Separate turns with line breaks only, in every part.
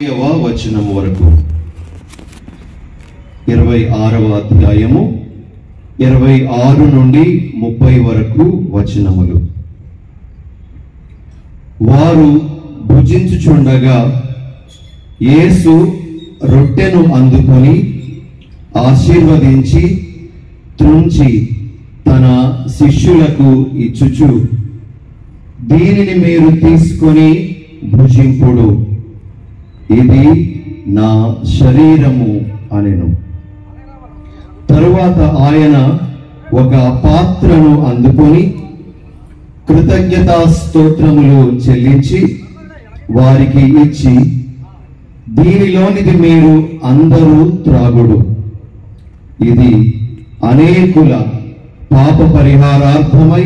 వచనం వరకు 26వ అధ్యాయము 26 నుండి 30 వరకు వచనములు. వారు భుజించుచుండగా యేసు రొట్టెను అందుకొని ఆశీర్వదించి త్రుంచి తన శిష్యులకు ఇచ్చుచు, దీనిని మీరు తీసుకొని భుజింపుడు, ఇది నా శరీరము అనెను. తరువాత ఆయన ఒక పాత్రను అందుకొని కృతజ్ఞతా స్తోత్రములు చెల్లించి వారికి ఇచ్చి, దీనిలోనిది మీరు అందరూ త్రాగుడు, ఇది అనేకుల పాప పరిహారార్థమై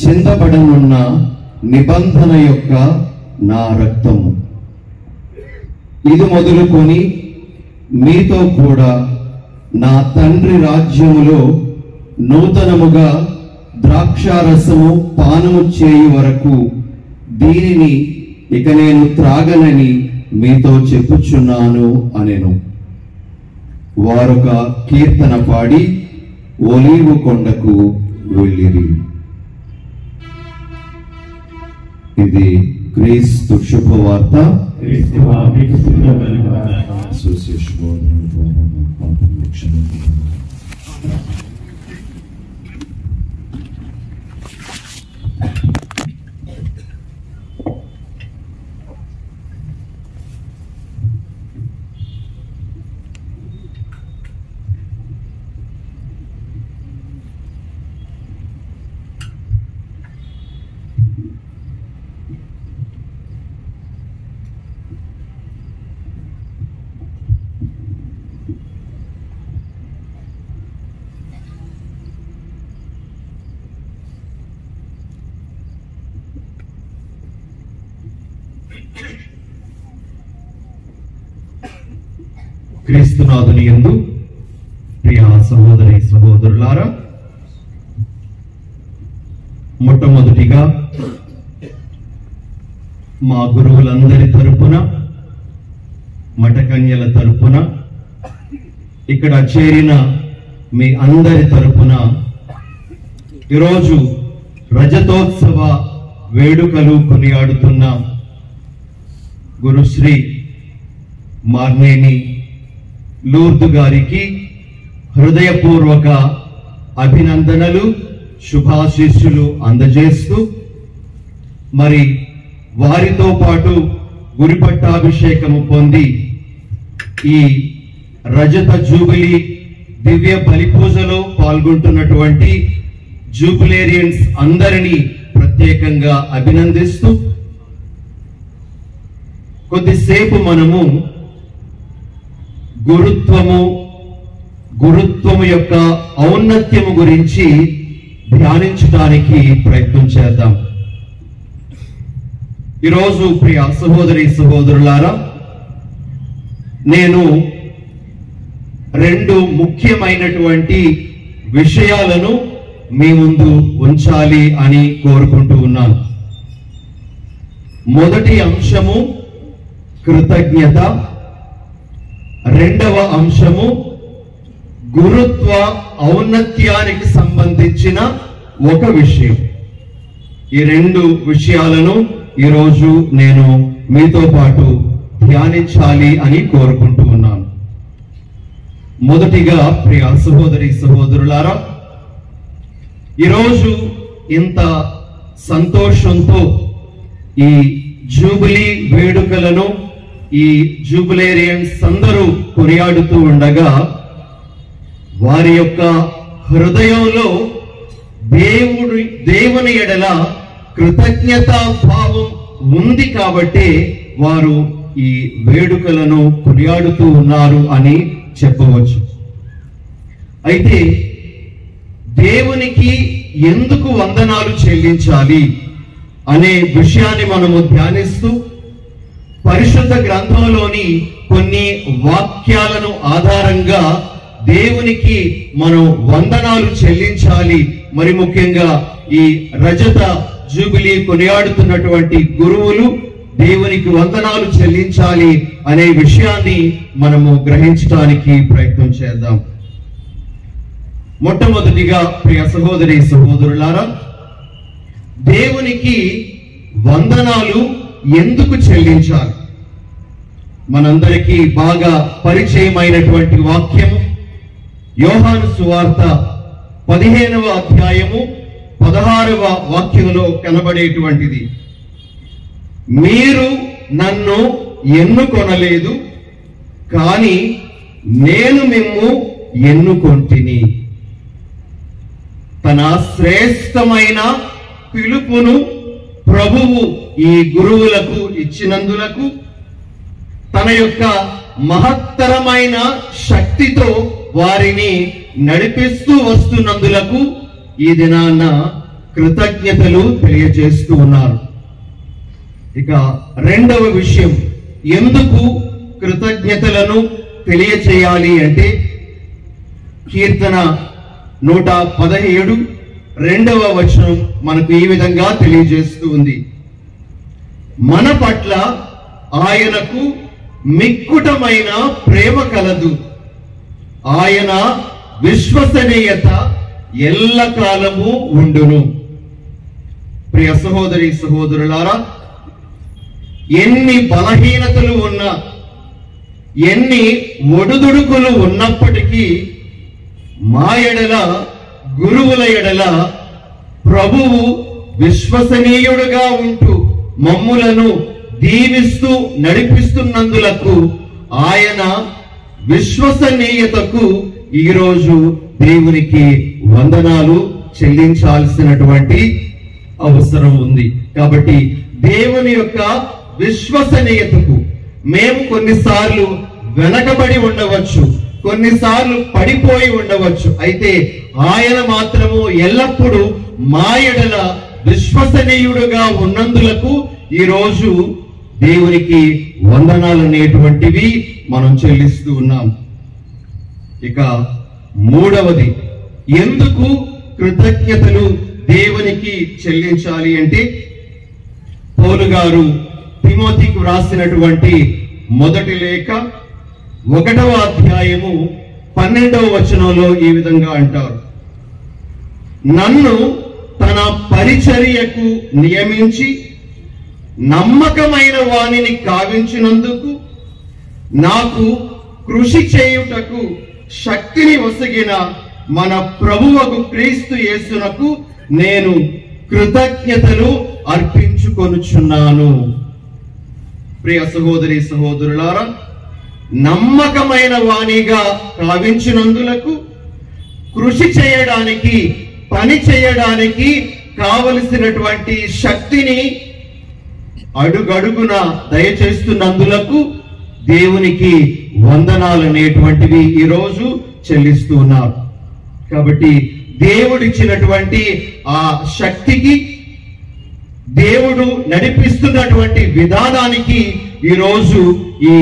చిందబడనున్న నిబంధన యొక్క నా రక్తము. ఇది మొదలుకొని మీతో కూడా నా తండ్రి రాజ్యములో నూతనముగా ద్రాక్షారసము పానము చేయు వరకు దీనిని ఇక నేను త్రాగనని మీతో చెప్పుచున్నాను అనెను. వారొక కీర్తన పాడి ఒలీవు కొండకు వెళ్ళిరి. ఇది క్రీస్తు శుభవార్త. క్రీస్తునాథుని యందు ప్రియ సహోదరి సహోదరులారా, మొట్టమొదటిగా మా గురువులందరి తరపున, మఠకన్యల తరపున, ఇక్కడ చేరిన మీ అందరి తరపున ఈరోజు రజతోత్సవ వేడుకలు కొనియాడుతున్న గురుశ్రీ మార్నేని లూర్దు గారికి హృదయపూర్వక అభినందనలు, శుభాశీస్సులు అందజేస్తూ, మరి వారితో పాటు గురిపట్టాభిషేకము పొంది ఈ రజత జూబిలీ దివ్య బలిపూజలో పాల్గొంటున్నటువంటి జూబిలేరియన్స్ అందరినీ ప్రత్యేకంగా అభినందిస్తూ, కొద్దిసేపు మనము గురుత్వము యొక్క ఔన్నత్యము గురించి ధ్యానించడానికి ప్రయత్నం చేద్దాం. ఈరోజు ప్రియ సహోదరి సహోదరులారా, నేను రెండు ముఖ్యమైనటువంటి విషయాలను మీ ముందు ఉంచాలి అని కోరుకుంటూ ఉన్నాను. మొదటి అంశము కృతజ్ఞత, రెండవ అంశము గురుత్వ ఔన్నత్యానికి సంబంధించిన ఒక విషయం. ఈ రెండు విషయాలను ఈరోజు నేను మీతో పాటు ధ్యానించాలి అని కోరుకుంటూ ఉన్నాను. మొదటిగా ప్రియ సహోదరి సహోదరులారా, ఈరోజు ఇంత సంతోషంతో ఈ జూబిలీ వేడుకలను ఈ జూబిలేరియన్స్ అందరూ కొనియాడుతూ ఉండగా వారి యొక్క హృదయంలో దేవుని ఎడల కృతజ్ఞతా భావం ఉంది కాబట్టి వారు ఈ వేడుకలను కొనియాడుతూ ఉన్నారు అని చెప్పవచ్చు. అయితే దేవునికి ఎందుకు వందనాలు చెల్లించాలి అనే విషయాన్ని మనము ధ్యానిస్తూ, పరిశుద్ధ గ్రంథంలోని కొన్ని వాక్యాలను ఆధారంగా దేవునికి మనం వందనాలు చెల్లించాలి. మరి ముఖ్యంగా ఈ రజత జూబిలీ కొనియాడుతున్నటువంటి గురువులు దేవునికి వందనాలు చెల్లించాలి అనే విషయాన్ని మనము గ్రహించడానికి ప్రయత్నం చేద్దాం. మొట్టమొదటిగా ప్రియ సహోదరి సహోదరులారా, దేవునికి వందనాలు ఎందుకు చెల్లించాలి? మనందరికీ బాగా పరిచయమైనటువంటి వాక్యము యోహాను సువార్త 15వ అధ్యాయము 16వ వాక్యంలో కనబడేటువంటిది. మీరు నన్ను ఎన్నుకొనలేదు, కానీ నేను మిమ్ము ఎన్నుకొంటిని. తన శ్రేష్టమైన పిలుపును ప్రభువు ఈ గురువులకు ఇచ్చినందులకు, తన యొక్క మహత్తరమైన శక్తితో వారిని నడిపిస్తూ వస్తున్నందులకు ఈ దినాన కృతజ్ఞతలు తెలియజేస్తూ ఉన్నారు. ఇక రెండవ విషయం, ఎందుకు కృతజ్ఞతలను తెలియచేయాలి అంటే, కీర్తన 117 2వ వచనం మనకు ఈ విధంగా తెలియజేస్తూ ఉంది. మన పట్ల ఆయనకు మిక్కుటమైన ప్రేమ కలదు, ఆయన విశ్వసనీయత ఎల్లకాలము ఉండును. ప్రియ సహోదరి సహోదరులారా, ఎన్ని బలహీనతలు ఉన్నా, ఎన్ని ఒడుదుడుకులు ఉన్నప్పటికీ మా ఎడల, గురువుల ఎడల ప్రభువు విశ్వసనీయుడుగా ఉంటూ మమ్ములను దీవిస్తూ నడిపిస్తున్నందులకు ఆయన విశ్వసనీయతకు ఈరోజు దేవునికి వందనాలు చెల్లించాల్సినటువంటి అవసరం ఉంది. కాబట్టి దేవుని యొక్క విశ్వసనీయతకు మేము కొన్నిసార్లు వెనకబడి ఉండవచ్చు, కొన్నిసార్లు పడిపోయి ఉండవచ్చు. అయితే ఆయన మాత్రము ఎల్లప్పుడూ మా ఎడల విశ్వసనీయుడుగా ఉన్నందులకు ఈరోజు దేవునికి వందనాలు అనేటువంటివి మనం చెల్లిస్తూ ఉన్నాం. ఇక మూడవది, ఎందుకు కృతజ్ఞతలు దేవునికి చెల్లించాలి అంటే, పౌలు గారు తిమోతికి వ్రాసినటువంటి మొదటి లేఖ 1వ అధ్యాయము 12వ వచనంలో ఈ విధంగా అంటారు, నన్ను తన పరిచర్యకు నియమించి నమ్మకమైన వానిని కావించినందుకు, నాకు కృషి చేయుటకు శక్తిని ఒసగిన మన ప్రభువకు క్రీస్తు యేసునకు నేను కృతజ్ఞతలు అర్పించుకొనుచున్నాను. ప్రియ సహోదరి సహోదరులారా, నమ్మకమైన వాణిగా కావించినందులకు, కృషి చేయడానికి, పని చేయడానికి కావలసినటువంటి శక్తిని అడుగడుగున దయచేస్తున్నందులకు దేవునికి వందనాలు అనేటువంటివి ఈరోజు చెల్లిస్తూ ఉన్నారు. కాబట్టి దేవుడిచ్చినటువంటి ఆ శక్తికి, దేవుడు నడిపిస్తున్నటువంటి విధానానికి ఈరోజు ఈ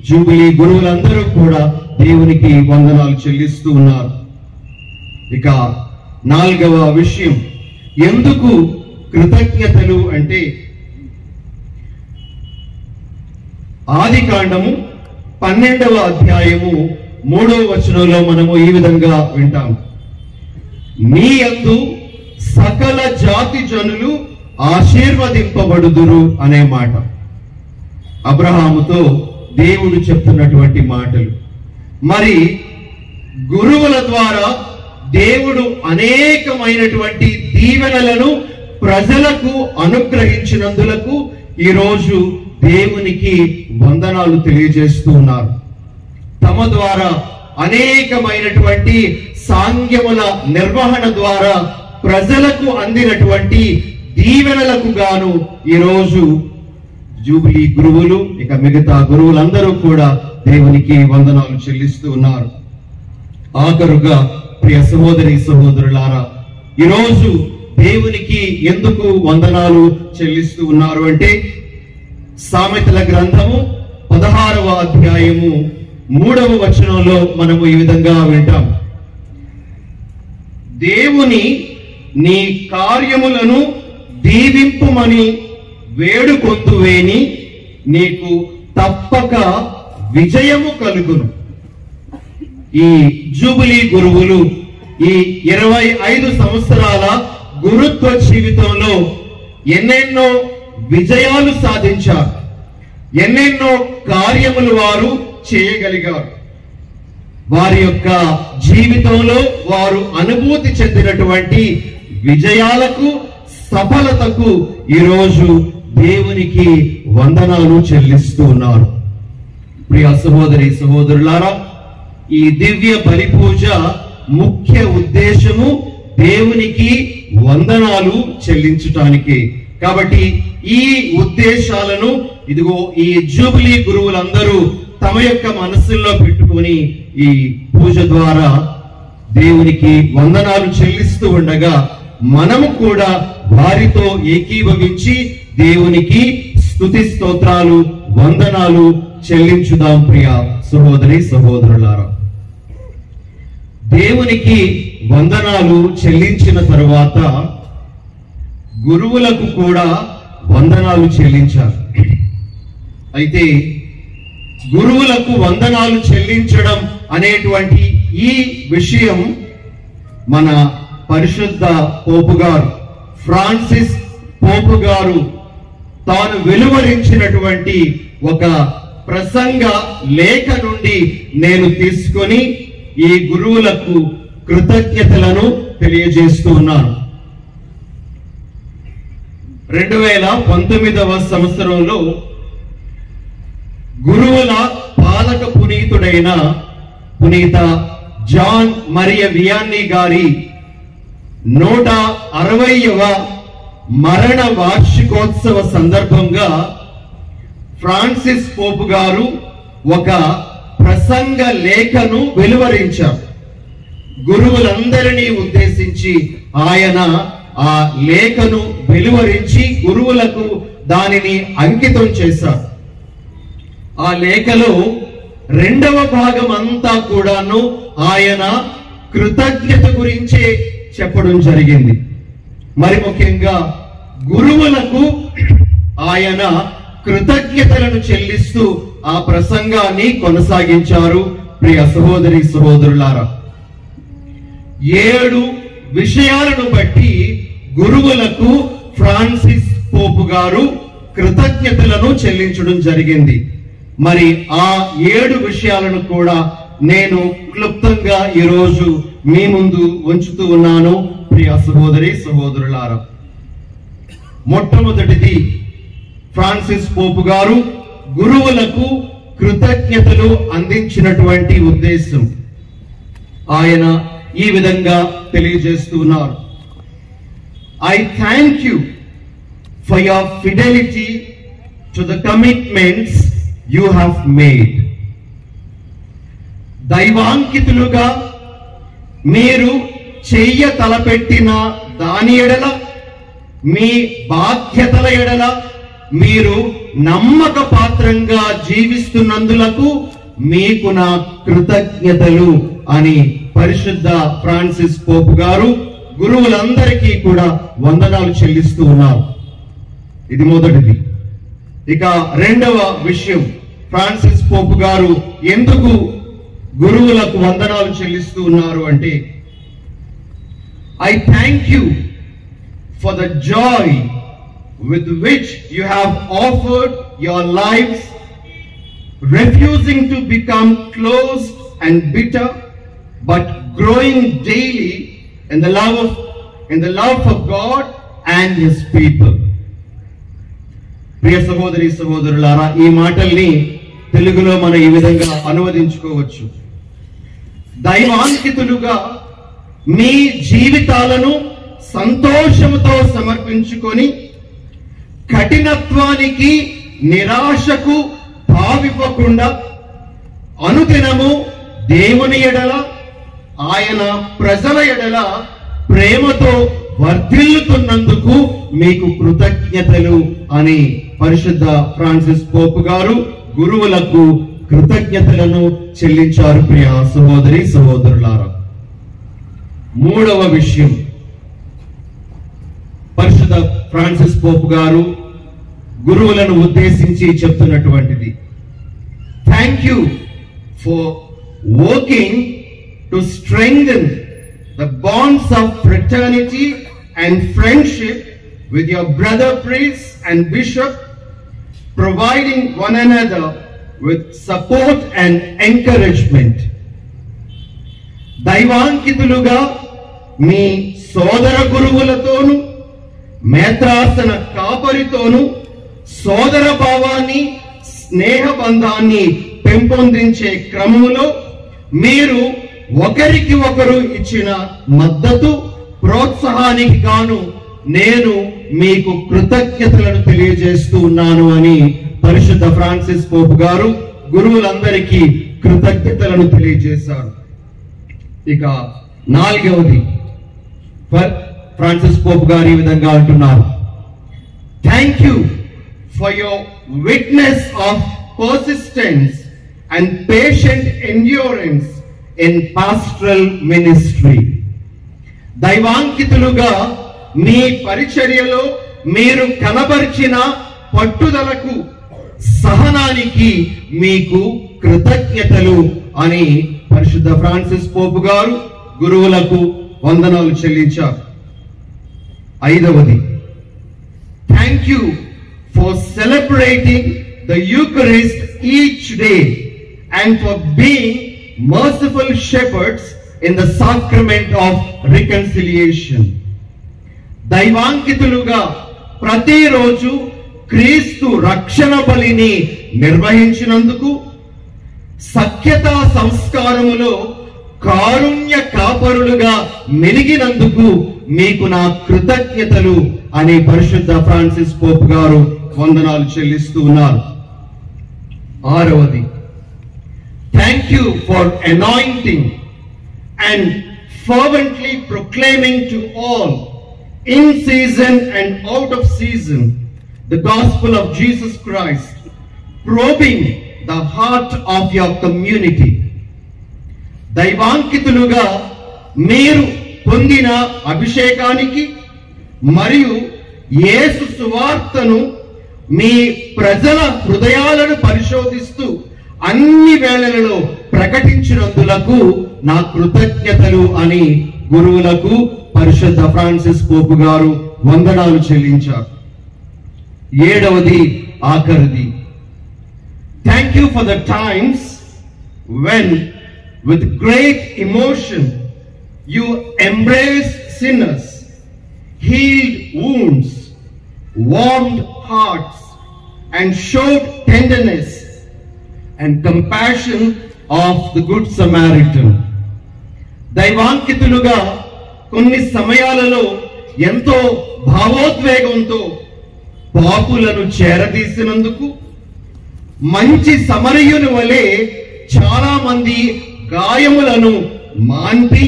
జూబిలీ గురువులందరూ కూడా దేవునికి వందనాలు చెల్లిస్తూ ఉన్నారు. ఇక 4వ విషయం, ఎందుకు కృతజ్ఞతలు అంటే, ఆదికాండము 12వ అధ్యాయము 3వ వచనంలో మనము ఈ విధంగా వింటాం, నీ యందు సకల జాతి జనులు ఆశీర్వదింపబడుదురు అనే మాట అబ్రహాముతో దేవుడు చెప్తున్నటువంటి మాటలు. మరి గురువుల ద్వారా దేవుడు అనేకమైనటువంటి దీవెనలను ప్రజలకు అనుగ్రహించినందులకు ఈరోజు దేవునికి వందనాలు తెలియజేస్తూ ఉన్నారు. తమ ద్వారా అనేకమైనటువంటి సాంఘ్యముల నిర్వహణ ద్వారా ప్రజలకు అందినటువంటి దీవెనలకు గాను ఈరోజు జూబిలీ గురువులు, ఇక మిగతా గురువులందరూ కూడా దేవునికి వందనాలు చెల్లిస్తూ ఉన్నారు. ఆఖరుగా ప్రియ సహోదరి సహోదరులారా, ఈరోజు దేవునికి ఎందుకు వందనాలు చెల్లిస్తూ ఉన్నారు అంటే, సామెతల గ్రంథము 16వ అధ్యాయము 3వ వచనంలో మనము ఈ విధంగా వింటాం, దేవుని నీ కార్యములను దీవింపుమని వేడుకొందువేని నీకు తప్పక విజయము కలుగును. ఈ జూబిలీ గురువులు ఈ 25 సంవత్సరాల గురుత్వ జీవితంలో ఎన్నెన్నో విజయాలు సాధించారు, ఎన్నెన్నో కార్యములు వారు చేయగలిగారు. వారి యొక్క జీవితంలో వారు అనుభూతి చెందినటువంటి విజయాలకు, సఫలతకు ఈరోజు దేవునికి వందనాలు చెల్లిస్తూ ఉన్నారు. ప్రియ సహోదరి సహోదరులారా, ఈ దివ్య బలి పూజ ముఖ్య ఉద్దేశము దేవునికి వందనాలు చెల్లించటానికి. కాబట్టి ఈ ఉద్దేశాలను ఇదిగో ఈ జూబిలీ గురువులందరూ తమ యొక్క మనసుల్లో పెట్టుకొని ఈ పూజ ద్వారా దేవునికి వందనాలు చెల్లిస్తూ ఉండగా మనము కూడా వారితో ఏకీభవించి దేవునికి స్తుతి స్తోత్రాలు, వందనాలు చెల్లించుదాం. ప్రియ సహోదరి సహోదరులారా, దేవునికి వందనాలు చెల్లించిన తరువాత గురువులకు కూడా వందనాలు చెల్లించారు. అయితే గురువులకు వందనాలు చెల్లించడం అనేటువంటి ఈ విషయం మన పరిశుద్ధ పోపు గారు ఫ్రాన్సిస్ పోపు గారు తాను వెలువరించినటువంటి ఒక ప్రసంగ లేఖ నుండి నేను తీసుకొని ఈ గురువులకు కృతజ్ఞతలను తెలియజేస్తూ ఉన్నాను. 2019వ సంవత్సరంలో గురువుల పాలక పునీతుడైన పునీత జాన్ మరియ వియాన్నీ గారి 160వ మరణ వార్షికోత్సవ సందర్భంగా ఫ్రాన్సిస్ పోపు గారు ఒక ప్రసంగ లేఖను వెలువరించారు. గురువులందరినీ ఉద్దేశించి ఆయన ఆ లేఖను వెలువరించి గురువులకు దానిని అంకితం చేశారు. ఆ లేఖలో 2వ భాగం అంతా కూడాను ఆయన కృతజ్ఞత గురించే చెప్పడం జరిగింది. మరి ముఖ్యంగా గురువులకు ఆయన కృతజ్ఞతలను చెల్లిస్తూ ఆ ప్రసంగాన్ని కొనసాగించారు. ప్రియ సహోదరి సహోదరులారా, 7 విషయాలను బట్టి గురువులకు ఫ్రాన్సిస్ పోపు గారు కృతజ్ఞతలను చెల్లించడం జరిగింది. మరి ఆ 7 విషయాలను కూడా నేను క్లుప్తంగా ఈరోజు మీ ముందు ఉంచుతూ ఉన్నాను. ప్రియ సహోదరి సహోదరులారా, మొట్టమొదటిది ఫ్రాన్సిస్ పోపు గారు గురువులకు కృతజ్ఞతలు అందించినటువంటి ఉద్దేశం. ఆయన ఈ విధంగా తెలియజేస్తూ ఉన్నారు. I thank you for your fidelity to the commitments you have made. దైవాంకితులుగా మీరు చెయ్య తలపెట్టిన దాని ఎడల, మీ బాధ్యతల ఎడల మీరు నమ్మక పాత్రంగా జీవిస్తున్నందులకు మీకు నా కృతజ్ఞతలు అని పరిశుద్ధ ఫ్రాన్సిస్ పోపు గారు గురువులందరికీ కూడా వందనాలు చెల్లిస్తూ ఉన్నారు. ఇది మొదటిది. ఇక 2వ విషయం, ఫ్రాన్సిస్ పోపు గారు ఎందుకు గురువులకు వందనాలు చెల్లిస్తూ ఉన్నారు అంటే, I thank you for the joy with which you have offered your lives, refusing to become closed and bitter, but growing daily in the love for God and His people. ప్రియ సహోదరి సహోదరులారా, ఈ మాటల్ని తెలుగులో మనం ఈ విధంగా అనువదించుకోవచ్చు. దైవాంకితులుగా మీ జీవితాలను సంతోషముతో సమర్పించుకొని కఠినత్వానికి, నిరాశకు తావివ్వకుండా అనుదినము దేవుని ఎడల, ఆయన ప్రజల ఎడల ప్రేమతో వర్ధిల్లుతున్నందుకు మీకు కృతజ్ఞతలు అని పరిశుద్ధ ఫ్రాన్సిస్ పోపు గారు గురువులకు కృతజ్ఞతలను చెల్లించారు. ప్రియ సహోదరి సహోదరులారా, 3వ విషయం, పరిశుద్ధ ఫ్రాన్సిస్ పోపు గారు గురువులను ఉద్దేశించి చెప్తున్నటువంటిది. Thank you for working to strengthen the bonds of fraternity and friendship with your brother priest and bishop, providing one another with support and encouragement. దైవాంకితులుగా మీ సోదర గురువులతోను మేత్రాసన కాపరితోను సోదర భావాన్ని స్నేహ బంధాన్ని పెంపొందించే క్రమంలో మీరు ఒకరికి ఒకరు ఇచ్చిన మద్దతు ప్రోత్సాహానికి గాను నేను మీకు కృతజ్ఞతలను తెలియజేస్తూ ఉన్నాను అని పరిశుద్ధ ఫ్రాన్సిస్ పోప్ గారు గురువులందరికీ కృతజ్ఞతలను తెలియజేశారు. ఇక నాలుగవది ఫ్రాన్సిస్ పోప్ గారు ఈ విధంగా అంటున్నారు. Thank you for your witness of persistence and patient endurance in pastoral ministry. దైవాంకితులుగా మీ పరిచర్యలో మీరు కనబరిచిన పట్టుదలకు సహనానికి మీకు కృతజ్ఞతలు అని పరిశుద్ధ ఫ్రాన్సిస్ పోప్ గారు గురువులకు వందనాలు చెల్లించారు. ఐదవది, thank you for celebrating the Eucharist each day and for being merciful shepherds in the sacrament of reconciliation. దైవాంకితులుగా ప్రతిరోజు క్రీస్తు రక్షణ బలిని నిర్వహించినందుకు, సఖ్యతా సంస్కారములో కారుణ్య కాపరులుగా మెలిగినందుకు మీకు నా కృతజ్ఞతలు అని పరిశుద్ధ ఫ్రాన్సిస్ పోప్ గారు వందనాలు చెల్లిస్తూ ఉన్నారు. ఆరవది, thank you for anointing and fervently proclaiming to all in season and out of season the gospel of Jesus Christ, probing the heart of your community. దైవాంకితులుగా మీరు పొందిన అభిషేకానికి మరియు యేసు సువార్తను మీ ప్రజల హృదయాలను పరిశోధిస్తూ అన్ని వేళలలో ప్రకటించినందులకు నా కృతజ్ఞతలు అని గురువులకు పరిశుద్ధ ఫ్రాన్సిస్ పోప్ గారు వందనాలు చెల్లించారు. ఏడవది, ఆఖరిది, thank you for the times when with great emotion you embrace sinners, healed wounds, warmed hearts, and showed tenderness and compassion of the Good Samaritan. దైవాంకితులుగా కొన్ని సమయాలలో ఎంతో భావోద్వేగంతో పాపులను చేరదీసినందుకు, మంచి సమరయుని వలె చాలా మంది గాయములను మాన్పి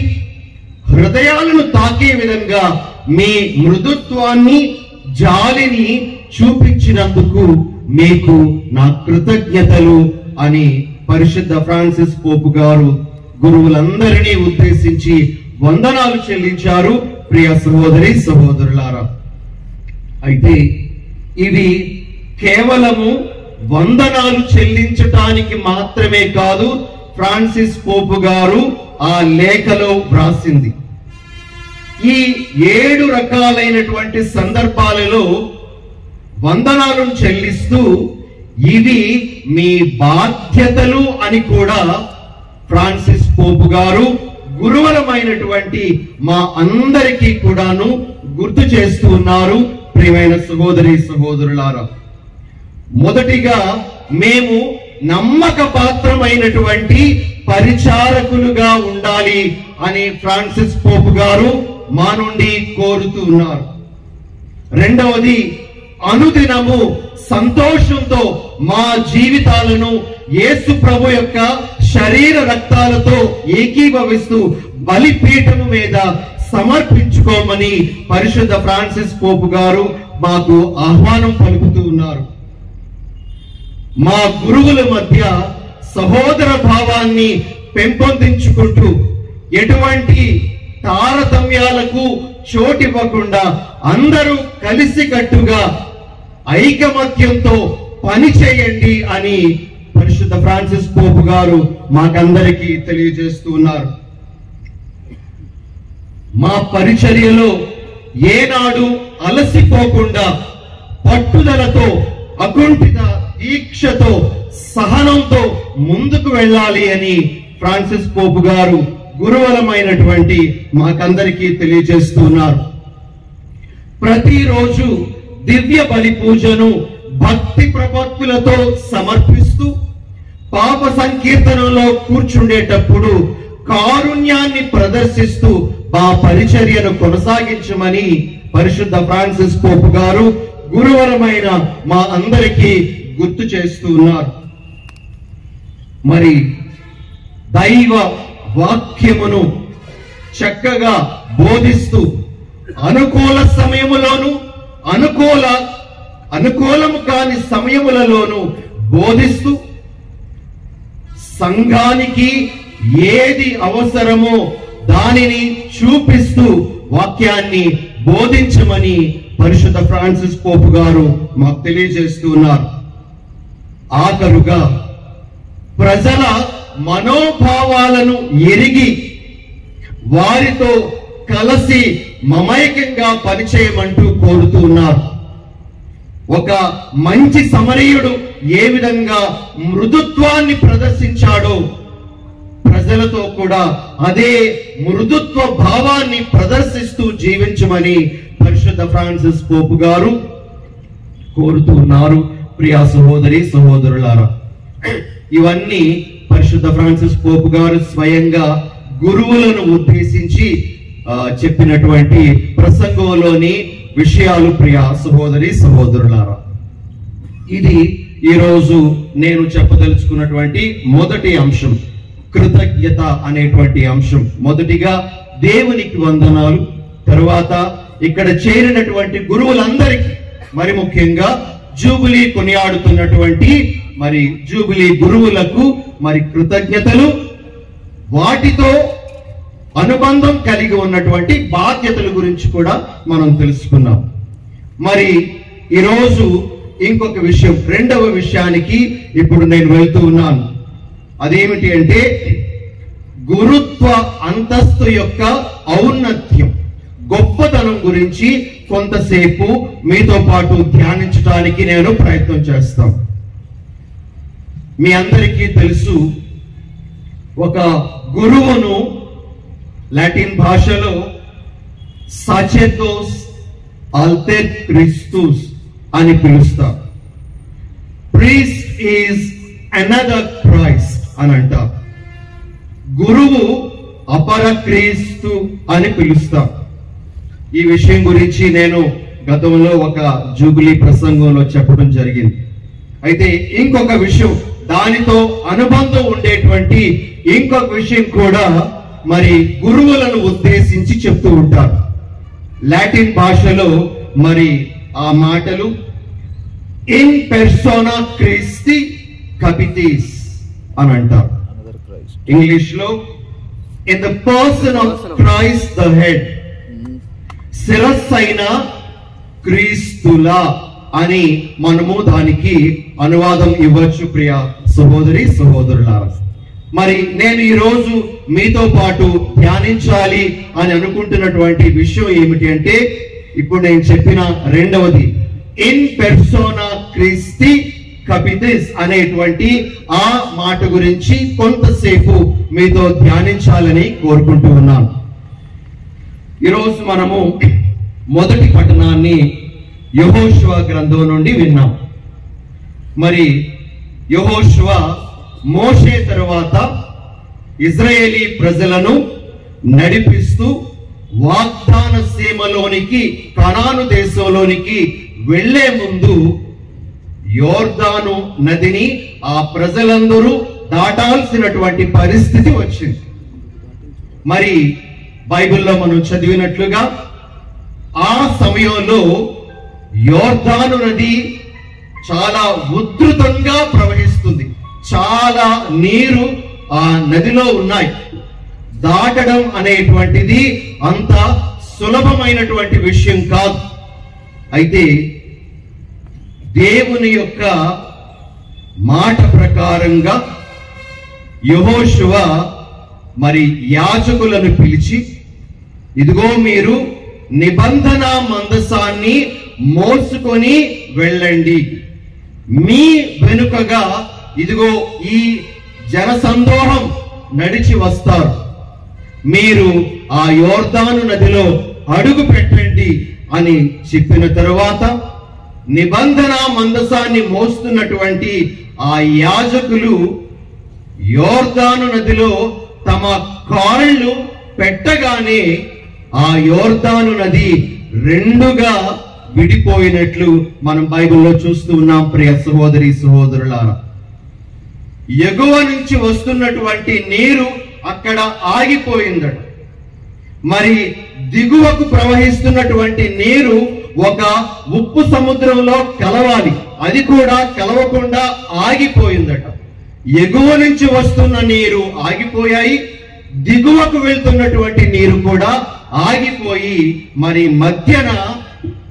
హృదయాలను తాకే విధంగా మీ మృదుత్వాన్ని జాలిని చూపించినందుకు మీకు నా కృతజ్ఞతలు అని పరిశుద్ధ ఫ్రాన్సిస్ పోప్ గారు గురువులందరినీ ఉద్దేశించి వందనాలు చెల్లించారు. ప్రియ సహోదరి సహోదరులారా, అయితే ఇవి కేవలము వందనాలు చెల్లించటానికి మాత్రమే కాదు ఫ్రాన్సిస్ పోప్ గారు ఆ లేఖలో వ్రాసింది. ఈ 7 రకాలైనటువంటి సందర్భాలలో వందనాలను చెల్లిస్తూ ఇవి మీ బాధ్యతలు అని కూడా ఫ్రాన్సిస్ పోప్ గారు గురువులమైనటువంటి మా అందరికీ కూడాను గుర్తు చేస్తూ ఉన్నారు. ప్రియమైన సహోదరి సహోదరులారా, మొదటిగా మేము నమ్మక పాత్రమైనటువంటి పరిచారకులుగా ఉండాలి అని ఫ్రాన్సిస్ పోప్ గారు మా నుండి కోరుతూ ఉన్నారు. రెండవది, అనుదినము సంతోషంతో మా జీవితాలను యేసు ప్రభు యొక్క శరీర రక్తాలతో ఏకీభవిస్తూ బలిపీఠము మీద సమర్పించుకోమని పరిశుద్ధ ఫ్రాన్సిస్ పోప్ గారు మాకు ఆహ్వానం పలుకుతూ ఉన్నారు. మా గురువుల మధ్య సహోదర భావాన్ని పెంపొందించుకుంటూ ఎటువంటి తారతమ్యాలకు చోటివ్వకుండా అందరూ కలిసికట్టుగా ఐకమత్యంతో పని చేయండి అని పరిశుద్ధ ఫ్రాన్సిస్ పోప్ గారు మాకందరికీ తెలియజేస్తూ ఉన్నారు. మా పరిచర్యలో ఏనాడు అలసిపోకుండా పట్టుదలతో, అకుంఠిత దీక్షతో, సహనంతో ముందుకు వెళ్ళాలి అని ఫ్రాన్సిస్ పోప్ గారు గురువరమైనటువంటి మాకందరికీ తెలియజేస్తూ ఉన్నారు. ప్రతిరోజు దివ్య బలి పూజను భక్తి ప్రపత్తులతో సమర్పిస్తూ పాప సంకీర్తనలో కూర్చుండేటప్పుడు కారుణ్యాన్ని ప్రదర్శిస్తూ మా పరిచర్యను కొనసాగించమని పరిశుద్ధ ఫ్రాన్సిస్ పోప్ గారు గురువరమైన మా అందరికీ గుర్తు చేస్తూ ఉన్నారు. మరి దైవ వాక్యమును చక్కగా బోధిస్తూ అనుకూల సమయములోను అనుకూలము కాని సమయములలోను బోధిస్తూ సంఘానికి ఏది అవసరమో దానిని చూపిస్తూ వాక్యాన్ని బోధించమని పరిశుద్ధ ఫ్రాన్సిస్ పోప్ గారు మాకు తెలియజేస్తూ ఉన్నారు. ఆఖరుగా ప్రజల మనోభావాలను ఎరిగి వారితో కలిసి మమైకంగా పనిచేయమంటూ కోరుతూ ఉన్నారు. ఒక మంచి సమరయుడు ఏ విధంగా మృదుత్వాన్ని ప్రదర్శించాడో ప్రజలతో కూడా అదే మృదుత్వ భావాన్ని ప్రదర్శిస్తూ జీవించమని పరిశుద్ధ ఫ్రాన్సిస్ పోప్ గారు కోరుతూ ఉన్నారు. ప్రియా సహోదరి సహోదరులారా, ఇవన్నీ పరిశుద్ధ ఫ్రాన్సిస్ పోప్ గారు స్వయంగా గురువులను ఉద్దేశించి చెప్పినటువంటి ప్రసంగంలోని విషయాలు. ప్రియా సహోదరి సహోదరులారా, ఇది ఈరోజు నేను చెప్పదలుచుకున్నటువంటి మొదటి అంశం, కృతజ్ఞత అనేటువంటి అంశం. మొదటిగా దేవునికి వందనాలు, తరువాత ఇక్కడ చేరినటువంటి గురువులందరికీ, మరి ముఖ్యంగా జూబిలీ కొనియాడుతున్నటువంటి మరి జూబిలీ గురువులకు మరి కృతజ్ఞతలు, వాటితో అనుబంధం కలిగి ఉన్నటువంటి బాధ్యతల గురించి కూడా మనం తెలుసుకున్నాం. మరి ఈరోజు ఇంకొక విషయం, రెండవ విషయానికి ఇప్పుడు నేను వెళ్తూ ఉన్నాను. అదేమిటి అంటే గురుత్వ అంతస్తు యొక్క ఔన్నత్యం, గొప్పతనం గురించి కొంతసేపు మీతో పాటు ధ్యానించడానికి నేను ప్రయత్నం చేస్తాను. మీ అందరికీ తెలుసు, ఒక గురువును లాటిన్ భాషలో సాచెతోస్ ఆల్టెర్ క్రిస్తూస్ అని పిలుస్తారు. ప్రీస్ట్ ఈజ్ అనదర్ క్రైస్ట్ అని అంటారు. గురువు అపర క్రీస్తు అని పిలుస్తాం. ఈ విషయం గురించి నేను గతంలో ఒక జూబిలీ ప్రసంగంలో చెప్పడం జరిగింది. అయితే ఇంకొక విషయం, దానితో అనుబంధం ఉండేటువంటి ఇంకొక విషయం కూడా మరి గురువులను ఉద్దేశించి చెప్తూ ఉంటారు. లాటిన్ భాషలో మరి ఆ మాటలు ఇన్ పెర్సోనా క్రిస్టి కపిటిస్ అని అంటారు. ఇంగ్లీష్ లో in the person of Christ the head, శిరస్సైన క్రీస్తులా అని మనము దానికి అనువాదం ఇవ్వచ్చు. ప్రియ సహోదరి సహోదరులారా, మరి నేను ఈరోజు మీతో పాటు ధ్యానించాలి అని అనుకుంటున్నటువంటి విషయం ఏమిటి అంటే, ఇప్పుడు నేను చెప్పిన రెండవది, ఇన్ పెర్సోనా క్రిస్టి కపిటిస్ అనేటువంటి ఆ మాట గురించి కొంతసేపు మీతో ధ్యానించాలని కోరుకుంటూ ఉన్నాను. ఈరోజు మనము మొదటి పఠనాన్ని యెహోషువ గ్రంథం నుండి విన్నాం. మరి యెహోషువ మోషే తరువాత ఇజ్రాయేలీ ప్రజలను నడిపిస్తూ వాగ్దాన సీమలోనికి, కనాను దేశంలోనికి వెళ్లే ముందు యోర్దాను నదిని ఆ ప్రజలందరూ దాటాల్సినటువంటి పరిస్థితి వచ్చింది. మరి బైబిల్లో మనం చదివినట్లుగా ఆ సమయంలో యోర్దాను నది చాలా ఉధృతంగా ప్రవహిస్తుంది. చాలా నీరు ఆ నదిలో ఉన్నాయి. దాటడం అనేటువంటిది అంత సులభమైనటువంటి విషయం కాదు. అయితే దేవుని యొక్క మాట ప్రకారంగా యెహోషువ మరి యాజకులను పిలిచి, ఇదిగో మీరు నిబంధన మందసాన్ని మోసుకొని వెళ్ళండి, మీ వెనుకగా ఇదిగో ఈ జనసందోహం నడిచి వస్తారు, మీరు ఆ యోర్దాను నదిలో అడుగు పెట్టండి అని చెప్పిన తరువాత నిబంధన మందసాన్ని మోస్తున్నటువంటి ఆ యాజకులు యోర్దాను నదిలో తమ కాళ్ళు పెట్టగానే ఆ యోర్దాను నది రెండుగా విడిపోయినట్లు మనం బైబిల్లో చూస్తూ ఉన్నాం. ప్రియ సహోదరి సహోదరులారా, ఎగువ నుంచి వస్తున్నటువంటి నీరు అక్కడ ఆగిపోయిందట. మరి దిగువకు ప్రవహిస్తున్నటువంటి నీరు ఒక ఉప్పు సముద్రంలో కలవాలి, అది కూడా కలవకుండా ఆగిపోయిందట. ఎగువ నుంచి వస్తున్న నీరు ఆగిపోయాయి, దిగువకు వెళ్తున్నటువంటి నీరు కూడా ఆగిపోయి మరి మధ్యన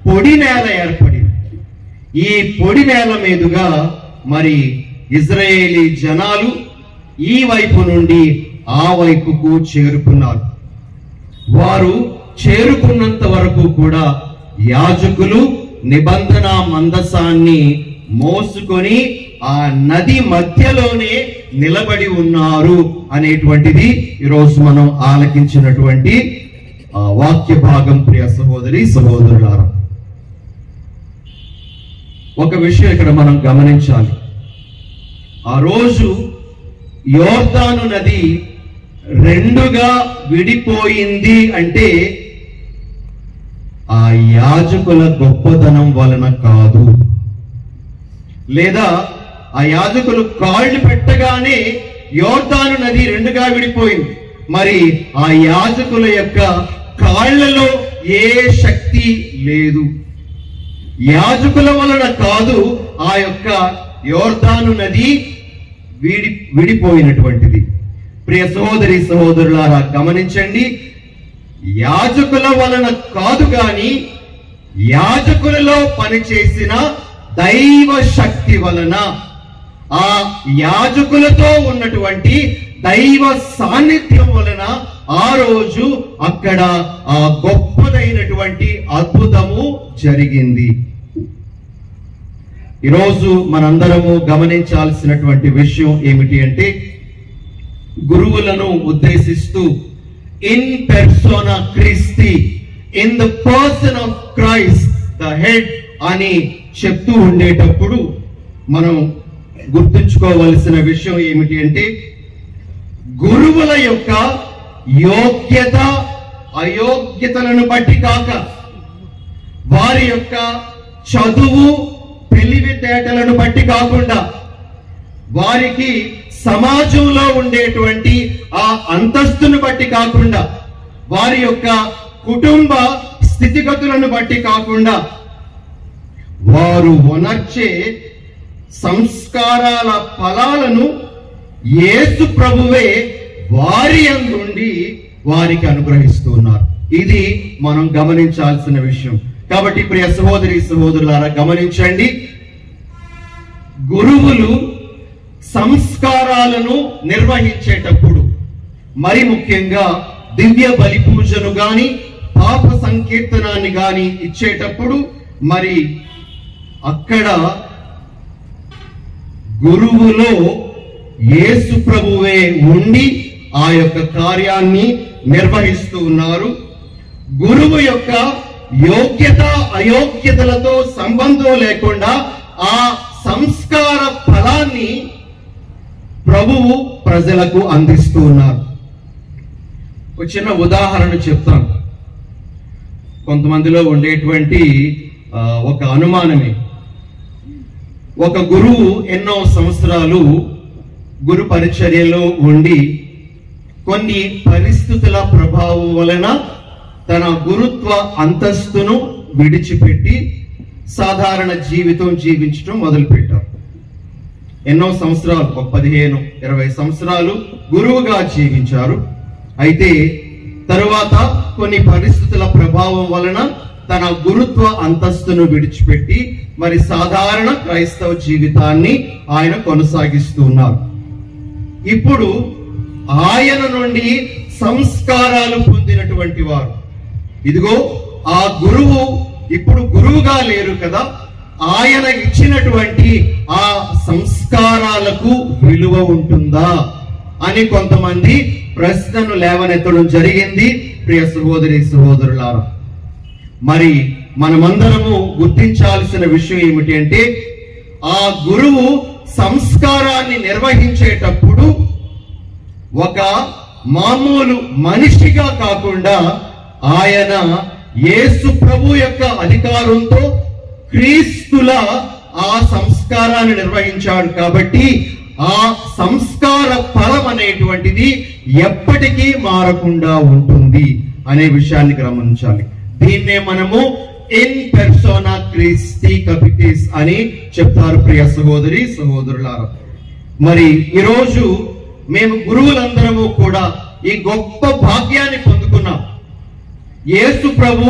పొడి నేల ఏర్పడింది. ఈ పొడి నేల మీదుగా మరి ఇజ్రాయేలీ జనాలు ఈ వైపు నుండి ఆ వైపుకు చేరుకున్నారు. వారు చేరుకున్నంత వరకు కూడా యాజకులు నిబంధన మందసాన్ని మోసుకొని ఆ నది మధ్యలోనే నిలబడి ఉన్నారు అనేటువంటిది ఈరోజు మనం ఆలకించినటువంటి వాక్య భాగం. ప్రియ సహోదరి సహోదరులారా, ఒక విషయం ఇక్కడ మనం గమనించాలి. ఆ రోజు యోర్దాను నది రెండుగా విడిపోయింది అంటే ఆ యాజకుల గొప్పదనం వలన కాదు, లేదా ఆ యాజకులు కాళ్ళు పెట్టగానే యోర్దాను నది రెండుగా విడిపోయింది. మరి ఆ యాజకుల యొక్క కాళ్లలో ఏ శక్తి లేదు, యాజకుల వలన కాదు ఆ యొక్క యోర్దాను నది విడిపోయినటువంటిది. ప్రియ సహోదరి సహోదరులారా, గమనించండి, యాజకుల వలన కాదు గాని యాజకులలో పనిచేసిన దైవ శక్తి వలన, ఆ యాజకులతో ఉన్నటువంటి దైవ సాన్నిధ్యం వలన ఆ రోజు అక్కడ ఆ గొప్పదైనటువంటి అద్భుతము జరిగింది. ఈరోజు మనందరము గమనించాల్సినటువంటి విషయం ఏమిటి అంటే, గురువులను ఉద్దేశిస్తూ ఇన్ పెర్సోనా క్రిస్టి, in the person of Christ the head అని చెప్తూ ఉండేటప్పుడు మనం గుర్తుంచుకోవలసిన విషయం ఏమిటి అంటే, గురువుల యొక్క యోగ్యత అయోగ్యతలను బట్టి కాక, వారి యొక్క చదువు తెలివితేటలను బట్టి కాకుండా, వారికి సమాజంలో ఉండేటువంటి ఆ అంతస్తును బట్టి కాకుండా, వారి యొక్క కుటుంబ స్థితిగతులను బట్టి కాకుండా, వారు ఉనర్చే సంస్కారాల ఫలాలను యేసు ప్రభువే వారి యందుండి వారికి అనుగ్రహిస్తున్నారు. ఇది మనం గమనించాల్సిన విషయం. కాబట్టి ప్రియ సహోదరి సహోదరులారా, గమనించండి, గురువులు సంస్కారాలను నిర్వహించేటప్పుడు, మరి ముఖ్యంగా దివ్య బలి పూజను గాని పాప సంకీర్తనాన్ని గాని ఇచ్చేటప్పుడు, మరి అక్కడ గురువులో యేసు ప్రభువే ఉండి ఆ యొక్క కార్యాన్ని నిర్వహిస్తూ ఉన్నారు. గురువు యొక్క యోగ్యత అయోగ్యతలతో సంబంధం లేకుండా ఆ సంస్కార ఫలాన్ని ప్రభువు ప్రజలకు అందిస్తూ ఉన్నారు. ఒక చిన్న ఉదాహరణ చెప్తాను. కొంతమందిలో ఉండేటువంటి ఒక అనుమానమే, ఒక గురువు ఎన్నో సంవత్సరాలు గురు పరిచర్యలో ఉండి కొన్ని పరిస్థితుల ప్రభావం వలన తన గురుత్వ అంతస్తును విడిచిపెట్టి సాధారణ జీవితం జీవించడం మొదలుపెట్టారు. ఎన్నో సంవత్సరాలు, ఒక 15-20 సంవత్సరాలు గురువుగా జీవించారు. అయితే తరువాత కొన్ని పరిస్థితుల ప్రభావం వలన తన గురుత్వ అంతస్తును విడిచిపెట్టి మరి సాధారణ క్రైస్తవ జీవితాన్ని ఆయన కొనసాగిస్తూ ఉన్నారు. ఇప్పుడు ఆయన నుండి సంస్కారాలు పొందినటువంటి వారు, ఇదిగో ఆ గురువు ఇప్పుడు గురువుగా లేరు కదా, ఆయన ఇచ్చినటువంటి ఆ సంస్కారాలకు విలువ ఉంటుందా అని కొంతమంది ప్రశ్నను లేవనెత్తడం జరిగింది. ప్రియ సహోదరి సహోదరులారా, మరి మనమందరము గుర్తించాల్సిన విషయం ఏమిటి అంటే, ఆ గురువు సంస్కారాన్ని నిర్వహించేటప్పుడు ఒక మామూలు మనిషిగా కాకుండా ఆయన యేసు ప్రభు యొక్క అధికారంతో క్రీస్తుల ఆ సంస్కారాన్ని నిర్వహించాడు. కాబట్టి ఆ సంస్కార ఫలం అనేటువంటిది ఎప్పటికీ మారకుండా ఉంటుంది అనే విషయాన్ని గమనించాలి. దీన్నే మనము ఇన్ పెర్సోనా క్రిస్టి కపిటిస్ అని చెప్తారు. ప్రియ సహోదరి సహోదరులారా, మరి ఈరోజు మేము గురువులందరము కూడా ఈ గొప్ప భాగ్యాన్ని పొందుకున్నాం. యేసు ప్రభు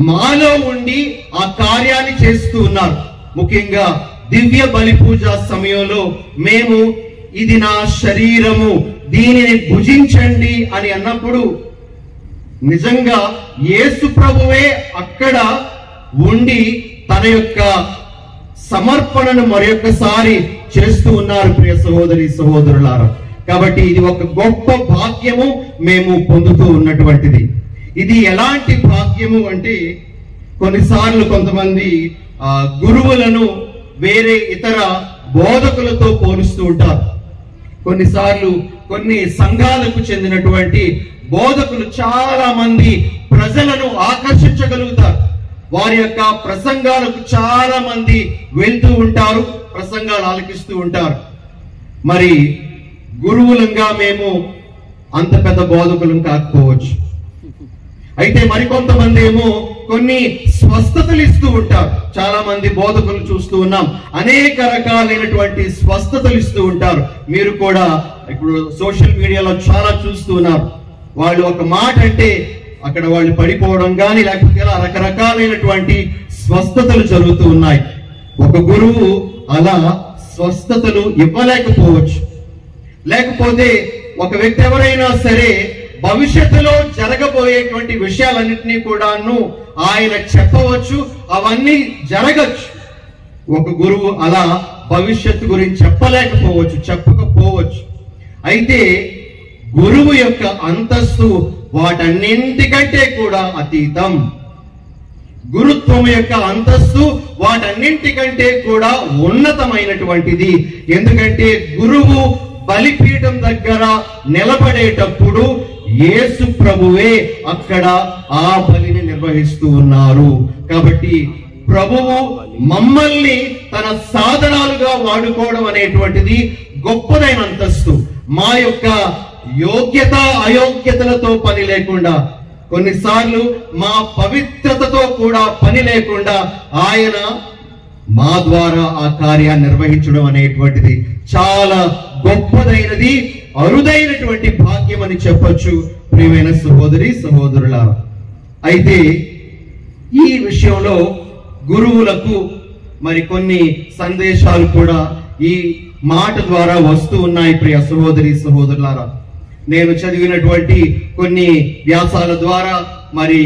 మాలో ఉండి ఆ కార్యాన్ని చేస్తూ ఉన్నారు. ముఖ్యంగా దివ్య బలి పూజ సమయంలో మేము ఇది నా శరీరము, దీనిని భుజించండి అని అన్నప్పుడు నిజంగా యేసు ప్రభువే అక్కడ ఉండి తన యొక్క సమర్పణను మరొకసారి చేస్తూ ఉన్నారు. ప్రియ సహోదరి సహోదరులారా, కాబట్టి ఇది ఒక గొప్ప భాగ్యము మేము పొందుతూ ఉన్నటువంటిది. ఇది ఎలాంటి భాగ్యము అంటే, కొన్నిసార్లు కొంతమంది గురువులను వేరే ఇతర బోధకులతో పోలుస్తూ ఉంటారు. కొన్నిసార్లు కొన్ని సంఘాలకు చెందినటువంటి బోధకులు చాలా మంది ప్రజలను ఆకర్షించగలుగుతారు. వారి యొక్క ప్రసంగాలకు చాలా మంది వెళ్తూ ఉంటారు, ప్రసంగాలు ఆలకిస్తూ ఉంటారు. మరి గురువులంగా మేము అంత పెద్ద బోధకులం కాకపోవచ్చు. అయితే మరికొంతమంది ఏమో కొన్ని స్వస్థతలు ఇస్తూ ఉంటారు. చాలా మంది బోధకులు చూస్తూ ఉన్నాం, అనేక రకాలైనటువంటి స్వస్థతలు ఇస్తూ ఉంటారు. మీరు కూడా ఇప్పుడు సోషల్ మీడియాలో చాలా చూస్తూ ఉన్నారు. వాళ్ళు ఒక మాట అంటే అక్కడ వాళ్ళు పడిపోవడం కానీ లేకపోతే ఇలా రకరకాలైనటువంటి స్వస్థతలు జరుగుతూ ఉన్నాయి. ఒక గురువు అలా స్వస్థతలు ఇవ్వలేకపోవచ్చు. లేకపోతే ఒక వ్యక్తి ఎవరైనా సరే భవిష్యత్తులో జరగబోయేటువంటి విషయాలన్నింటినీ కూడాను ఆయన చెప్పవచ్చు, అవన్నీ జరగచ్చు. ఒక గురువు అలా భవిష్యత్తు గురించి చెప్పకపోవచ్చు. అయితే గురువు యొక్క అంతస్తు వాటన్నింటికంటే కూడా అతీతం. గురుత్వం యొక్క అంతస్తు వాటన్నింటికంటే కూడా ఉన్నతమైనటువంటిది. ఎందుకంటే గురువు బలిపీఠం దగ్గర నిలబడేటప్పుడు యేసు ప్రభువే అక్కడ ఆ బలిని నిర్వహిస్తూ ఉన్నారు. కాబట్టి ప్రభువు మమ్మల్ని తన సాధనాలుగా వాడుకోవడం అనేటువంటిది గొప్పదైన అంతస్తు. మా యొక్క యోగ్యత అయోగ్యతలతో పని లేకుండా, కొన్నిసార్లు మా పవిత్రతతో కూడా పని లేకుండా ఆయన మా ద్వారా ఆ కార్యాన్ని నిర్వహించడం అనేటువంటిది చాలా గొప్పదైనది, అరుదైనటువంటి భాగ్యం అని చెప్పొచ్చు. ప్రియమైన సహోదరి సహోదరులారా, అయితే ఈ విషయంలో గురువులకు మరి కొన్ని సందేశాలు కూడా ఈ మాట ద్వారా వస్తూ ఉన్నాయి. ప్రియ సహోదరి సహోదరులారా, నేను చదివినటువంటి కొన్ని వ్యాసాల ద్వారా మరి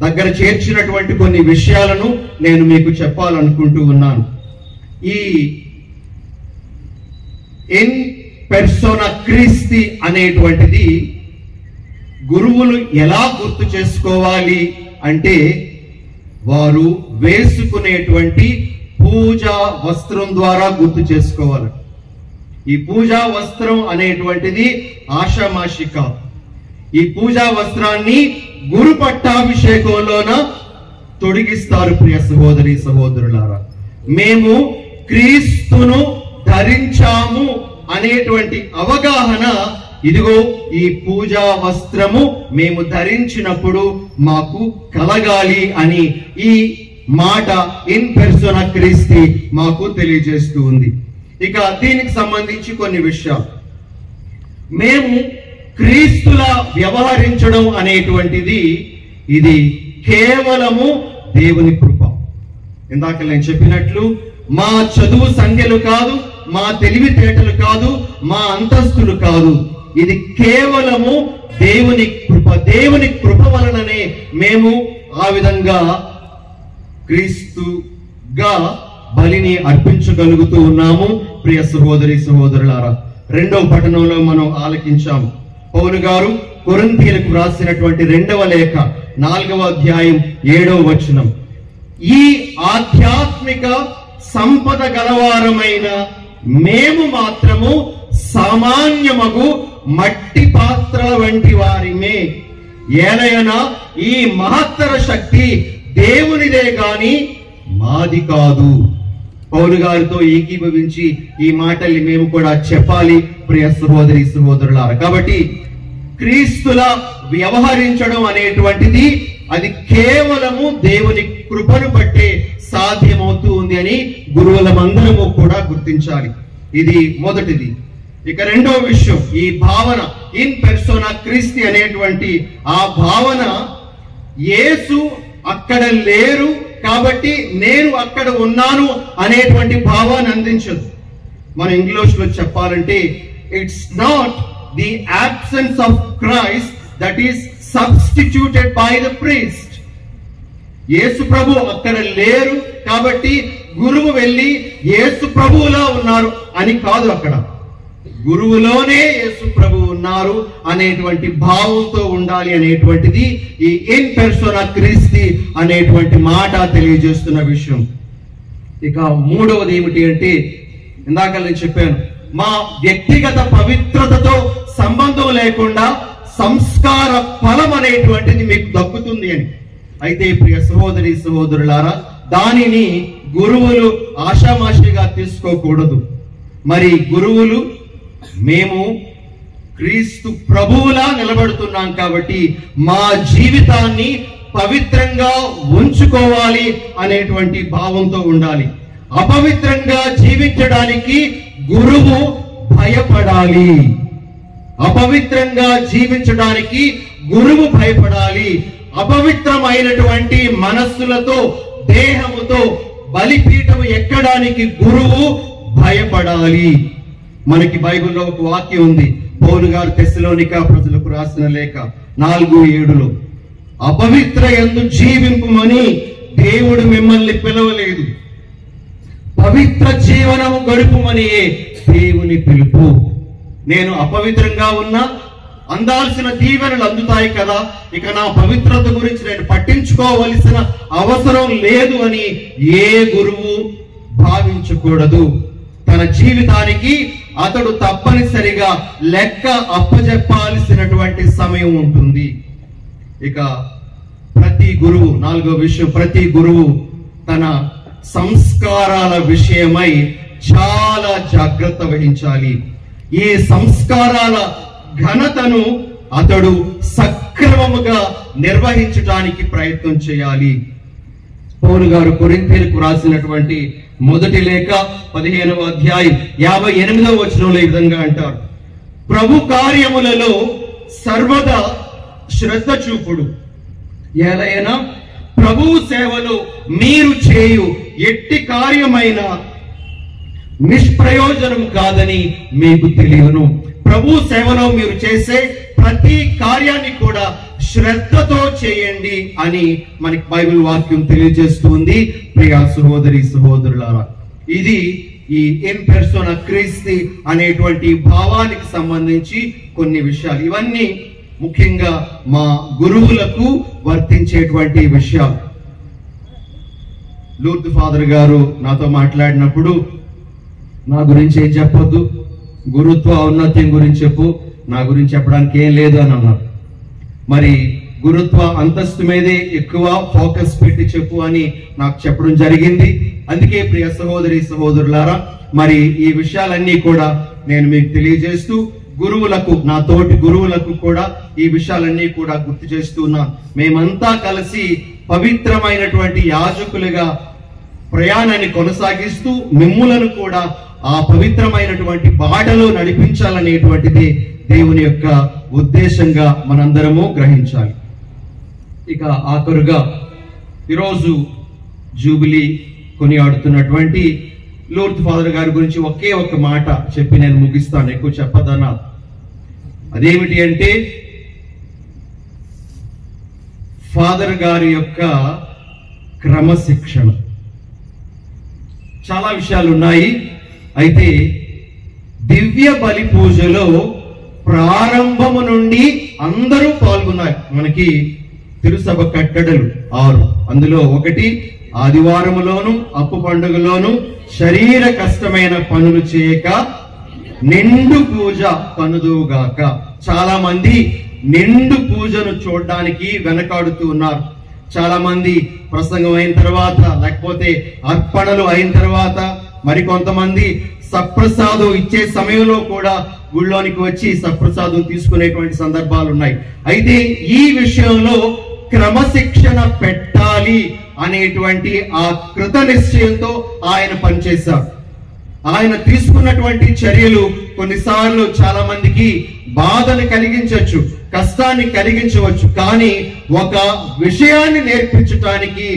దగ్గర చేర్చినటువంటి కొన్ని విషయాలను నేను మీకు చెప్పాలనుకుంటూ ఉన్నాను. ఈ ఇన్ పెర్సోనా క్రిస్టి అనేటువంటిది గురువులు ఎలా గుర్తు చేసుకోవాలి అంటే, వారు వేసుకునేటువంటి పూజా వస్త్రం ద్వారా గుర్తు చేసుకోవాలి. ఈ పూజా వస్త్రం అనేటువంటిది ఆషామాషి కాదు. ఈ పూజా వస్త్రాన్ని గురు పట్టాభిషేకంలోన తొడిగిస్తారు. ప్రియ సహోదరి సహోదరులారా, మేము క్రీస్తును ధరించాము అనేటువంటి అవగాహన, ఇదిగో ఈ పూజా వస్త్రము మేము ధరించినప్పుడు మాకు కలగాలి అని ఈ మాట ఇన్ పెర్సోనా క్రిస్టి మాకు తెలియజేస్తూ ఉంది. ఇక దీనికి సంబంధించి కొన్ని విషయాలు, మేము క్రీస్తులా వ్యవహరించడం అనేటువంటిది ఇది కేవలము దేవుని కృప. ఇందాక నేను చెప్పినట్లు మా చదువు సంఖ్యలు కాదు, మా తెలివితేటలు కాదు, మా అంతస్తులు కాదు. ఇది కేవలము దేవుని కృప. దేవుని కృప వలననే మేము ఆ విధంగా క్రీస్తుగా బలిని అర్పించగలుగుతూ ఉన్నాము. ప్రియ సహోదరి సహోదరులారా, రెండవ పఠనంలో మనం ఆలకించాము. పౌలు గారు కొరింథీయులకు రాసినటువంటి 2వ లేఖ 4వ అధ్యాయం 7వ వచనం, ఈ ఆధ్యాత్మిక సంపద గలవారమైన మేము మాత్రము సామాన్యమగు మట్టి పాత్రల వంటి వారిమే, ఏలయనా ఈ మహత్తర శక్తి దేవునిదే గాని మాది కాదు. పౌలు గారితో ఏకీభవించి ఈ మాటల్ని మేము కూడా చెప్పాలి ప్రియ సహోదరి సహోదరులారా. కాబట్టి క్రీస్తులా వ్యవహరించడం అనేటువంటిది అది కేవలము దేవుని కృపను బట్టే సాధ్యమవుతూ ఉంది అని గురువులమందరము కూడా గుర్తించాలి. ఇది మొదటిది. ఇక రెండవ విషయం, ఈ భావన ఇన్ పెర్సోనా క్రీస్తి అనేటువంటి ఆ భావన, యేసు అక్కడ లేరు కాబట్టి నేను అక్కడ ఉన్నాను అనేటువంటి భావాన్ని అందించదు. మన ఇంగ్లీష్ లో చెప్పాలంటే it's not the absence of Christ that is substituted by the priest. యేసు ప్రభు అక్కడ లేరు కాబట్టి గురువు వెళ్ళి యేసు ప్రభువులా ఉన్నారు అని కాదు. అక్కడ గురువులోనే యేసు ప్రభు ఉన్నారు అనేటువంటి భావంతో ఉండాలి అనేటువంటిది ఈ ఇన్ పెర్సోనా క్రీస్తి అనేటువంటి మాట తెలియజేస్తున్న విషయం. ఇక మూడవది ఏమిటి అంటే, ఇందాక నేను చెప్పాను, మా వ్యక్తిగత పవిత్రతతో సంబంధం లేకుండా సంస్కార ఫలం అనేటువంటిది మీకు దక్కుతుంది అని. అయితే ప్రియ సహోదరి సహోదరులారా, దానిని గురువులు ఆషామాషిగా తీసుకోకూడదు. మరి గురువులు మేము క్రీస్తు ప్రభువులా నిలబడుతున్నాం కాబట్టి మా జీవితాన్ని పవిత్రంగా ఉంచుకోవాలి అనేటువంటి భావంతో ఉండాలి. అపవిత్రంగా జీవించడానికి గురువు భయపడాలి. అపవిత్రంగా జీవించడానికి గురువు భయపడాలి. అపవిత్రమైనటువంటి మనస్సులతో దేహముతో బలిపీఠము ఎక్కడానికి గురువు భయపడాలి. మనకి బైబిల్లో ఒక వాక్యం ఉంది, పౌలు గారు తెస్సలోనిక ప్రజలకు రాసిన లేఖ 4:7లో, అపవిత్ర యందు జీవింపుమని దేవుడు మిమ్మల్ని పిలవలేదు, పవిత్ర జీవనము గడుపుమని దేవుని పిలుపు. నేను అపవిత్రంగా ఉన్నా అందాల్సిన దీవెనలు అందుతాయి కదా, ఇక నా పవిత్రత గురించి నేను పట్టించుకోవలసిన అవసరం లేదు అని ఏ గురువు భావించకూడదు. తన జీవితానికి అతడు తప్పనిసరిగా లెక్క అప్పజెప్పాల్సినటువంటి సమయం ఉంటుంది. ఇక ప్రతి గురువు, నాలుగో విషయం, ప్రతి గురువు తన సంస్కారాల విషయమై చాలా జాగ్రత్త వహించాలి. ఈ సంస్కారాల ఘనతను అతడు సక్రమముగా నిర్వహించడానికి ప్రయత్నం చేయాలి. పౌలు గారు కొరింథీయులకు రాసినటువంటి మొదటి లేఖ 15వ అధ్యాయం 58వ వచనంలో ఈ విధంగా అంటారు, ప్రభు కార్యములలో సర్వదా శ్రద్ధ చూపుడు, ఏలైనా ప్రభువు సేవలో మీరు చేయు ఎట్టి కార్యమైన నిష్ప్రయోజనం కాదని మీకు తెలియను. ప్రభు సేవలో మీరు చేసే ప్రతి కార్యాన్ని కూడా శ్రద్ధతో చేయండి అని మనకి బైబిల్ వాక్యం తెలియజేస్తుంది. ప్రియ సహోదరి సహోదరులారా, ఇది ఈ ఇన్ పెర్సోనా క్రీస్తి అనేటువంటి భావానికి సంబంధించి కొన్ని విషయాలు. ఇవన్నీ ముఖ్యంగా మా గురువులకు వర్తించేటువంటి విషయాలు. లూర్ద్ ఫాదర్ గారు నాతో మాట్లాడినప్పుడు, నా గురించి ఏం చెప్పొద్దు, గురుత్వ ఔన్నత్యం గురించి చెప్పు, నా గురించి చెప్పడానికి ఏం లేదు అని అన్నారు. మరి గురుత్వ అంతస్తు మీదే ఎక్కువ ఫోకస్ పెట్టి చెప్పు అని నాకు చెప్పడం జరిగింది. అందుకే ప్రియ సహోదరి సహోదరులారా, మరి ఈ విషయాలన్నీ కూడా నేను మీకు తెలియజేస్తూ, గురువులకు, నా తోటి గురువులకు కూడా ఈ విషయాలన్నీ కూడా గుర్తు చేస్తున్నాను. మేమంతా కలిసి పవిత్రమైనటువంటి యాజకులుగా ప్రయాణాన్ని కొనసాగిస్తూ మిమ్ములను కూడా ఆ పవిత్రమైనటువంటి బాటలో నడిపించాలనేటువంటిది దేవుని యొక్క ఉద్దేశంగా మనందరము గ్రహించాలి. ఇక ఆఖరుగా ఈరోజు జూబిలీ కొనియాడుతున్నటువంటి లూర్ద్ ఫాదర్ గారి గురించి ఒకే ఒక మాట చెప్పి నేను ముగిస్తాను, ఎక్కువ చెప్పదన్నా. అదేమిటి అంటే, ఫాదర్ గారి యొక్క క్రమశిక్షణ. చాలా విషయాలు ఉన్నాయి. అయితే దివ్య బలి పూజలో ప్రారంభము నుండి అందరూ పాల్గొన్నారు. మనకి తిరుసభ కట్టడలు 6, అందులో 1 ఆదివారములోను అప్పు పండుగలోను శరీర కష్టమైన పనులు చేయక నిండు పూజ కనుదుగాక. చాలా మంది నిండు పూజను చూడడానికి వెనకాడుతూ ఉన్నారు. చాలా మంది ప్రసంగం అయిన తర్వాత, లేకపోతే అర్పణలు అయిన తర్వాత, మరికొంతమంది సప్రసాదం ఇచ్చే సమయంలో కూడా గుళ్ళోనికి వచ్చి సప్రసాదం తీసుకునేటువంటి సందర్భాలు ఉన్నాయి. అయితే ఈ విషయంలో క్రమశిక్షణ పెట్టాలి అనేటువంటి ఆ కృత నిశ్చయంతో ఆయన పనిచేశారు. ఆయన తీసుకున్నటువంటి చర్యలు కొన్నిసార్లు చాలా మందికి బాధను కలిగించవచ్చు, కష్టాన్ని కలిగించవచ్చు. కానీ ఒక విషయాన్ని నేర్పించటానికి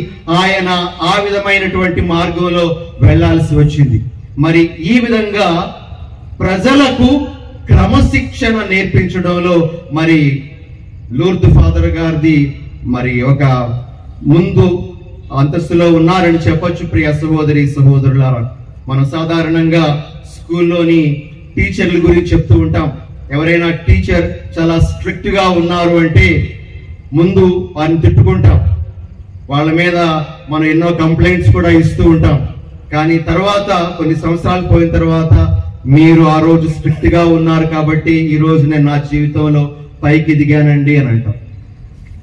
ఆయన ఆ విధమైనటువంటి మార్గంలో వెళ్లాల్సి వచ్చింది. మరి ఈ విధంగా ప్రజలకు క్రమశిక్షణ నేర్పించడంలో మరి లూర్ద్ ఫాదర్ గారిది మరి ఒక ముందు అంతస్తులో ఉన్నారని చెప్పొచ్చు. ప్రియ సహోదరి సహోదరులారా, మనం సాధారణంగా స్కూల్లోని టీచర్ల గురించి చెప్తూ ఉంటాం. ఎవరైనా టీచర్ చాలా స్ట్రిక్ట్ గా ఉన్నారు అంటే ముందు వారిని తిట్టుకుంటాం, వాళ్ళ మీద మనం ఎన్నో కంప్లైంట్స్ కూడా ఇస్తూ ఉంటాం. కానీ తర్వాత కొన్ని సంవత్సరాలు పోయిన తర్వాత, మీరు ఆ రోజు స్ట్రిక్ట్ గా ఉన్నారు కాబట్టి ఈ రోజు నేను నా జీవితంలో పైకి దిగానండి అని అంటాం.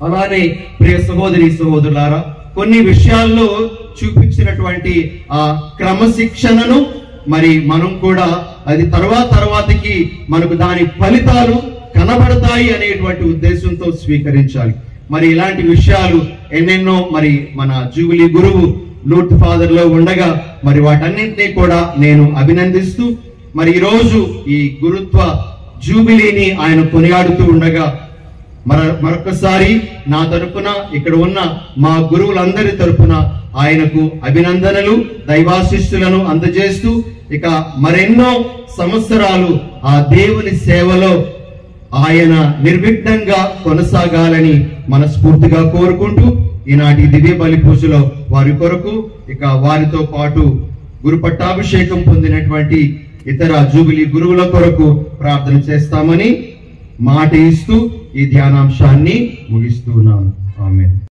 అలానే ప్రియ సహోదరి సహోదరులారా, కొన్ని విషయాల్లో చూపించినటువంటి ఆ క్రమశిక్షణను మరి మనం కూడా అది తర్వాతకి మనకు దాని ఫలితాలు కనబడతాయి అనేటువంటి ఉద్దేశంతో స్వీకరించాలి. మరి ఇలాంటి విషయాలు ఎన్నెన్నో మరి మన జూబిలీ గురువు లూర్ద్ ఫాదర్ లో ఉండగా మరి వాటన్నింటినీ కూడా నేను అభినందిస్తూ, మరి ఈరోజు ఈ గురుత్వ జూబిలీని ఆయన కొనియాడుతూ ఉండగా మరొకసారి నా తరపున, ఇక్కడ ఉన్న మా గురువులందరి తరపున ఆయనకు అభినందనలు, దైవాశిష్యులను అందజేస్తూ, ఇక మరెన్నో సంవత్సరాలు ఆ దేవుని సేవలో ఆయన నిర్విఘ్నంగా కొనసాగాలని మనస్ఫూర్తిగా కోరుకుంటూ, ఈనాటి దివ్య బలి పూజలో వారి కొరకు, ఇక వారితో పాటు గురు పట్టాభిషేకం పొందినటువంటి ఇతర జూబిలీ గురువుల కొరకు ప్రార్థన చేస్తామని మాట ఇస్తూ ఈ ధ్యానాంశాన్ని ముగిస్తున్నాను. ఆమేన్.